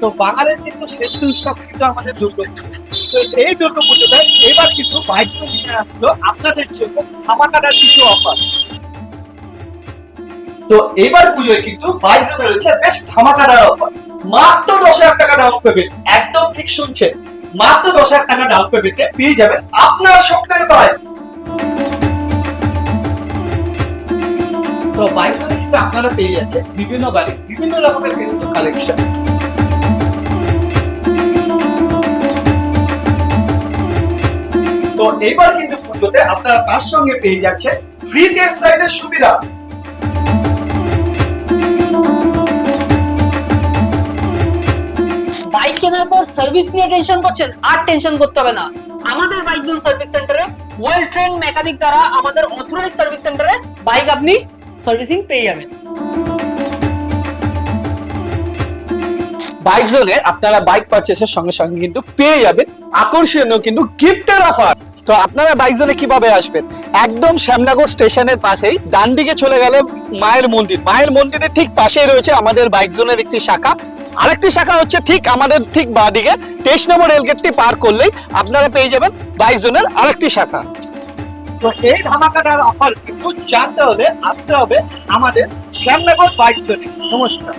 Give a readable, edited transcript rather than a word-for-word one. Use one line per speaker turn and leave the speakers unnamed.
তো বাঙালির কিন্তু শ্রেষ্ঠ উৎসব কিন্তু আমাদের দুর্গাপুজো। তো এই দুর্গাপুজোতে এবার কিন্তু বাইক নিয়ে আসলো আপনাদের জন্য ধামাকাদার কিছু অফার। তো এবার পুজোয় কিন্তু বাইক রয়েছে বেশ ধামাকাদার অফার। মাত্র 10,000 টাকা ডাউন পেমেন্ট, একদম ঠিক শুনছেন, মাত্র 10,000 টাকা ডাউন পেমেন্টে পেয়ে যাবেন আপনার স্বপ্নের বাইক। তো বাইক কিন্তু আপনারা পেয়ে যাচ্ছে বিভিন্ন গাড়ি, বিভিন্ন রকমের কিন্তু কালেকশন। তো এইবার কিন্তু পুজোতে আপনারা তার সঙ্গে পেয়ে যাচ্ছে ফ্রি টেস্ট রাইডের সুবিধা।
বাইক কেনার পর সার্ভিস নিয়ে টেনশন করছেন, আর টেনশন করতে হবে না। আমাদের বাইক জোন সার্ভিস সেন্টারে ওয়েল ট্রেন্ড মেকানিক দ্বারা আমাদের অথরাইজ সার্ভিস সেন্টারে বাইক আপনি সার্ভিসিং পেয়ে যাবেন।
বাইক জোনে আপনারা বাইক পারচেসের সঙ্গে সঙ্গে কিন্তু পেয়ে যাবেন আকর্ষণীয় কিন্তু গিফটের অফার। তো আপনারা বাইক জোনে কিভাবে আসবেন? একদম শ্যামনগর স্টেশনের পাশেই ডান দিকে চলে গেলে মায়ের মন্দির, মায়ের মন্দিরের ঠিক পাশেই রয়েছে আমাদের বাইক জোনের একটি শাখা। আরেকটি শাখা হচ্ছে ঠিক আমাদের ঠিক বাঁদিকে 23 নম্বর রেলগেটটি পার করলেই আপনারা পেয়ে যাবেন বাইক জোনের আরেকটি শাখা। তো এই ধামাকাদার অফার কিন্তু জানতে হলে আসতে হবে আমাদের শ্যামনগর বাইক জোনে। নমস্কার।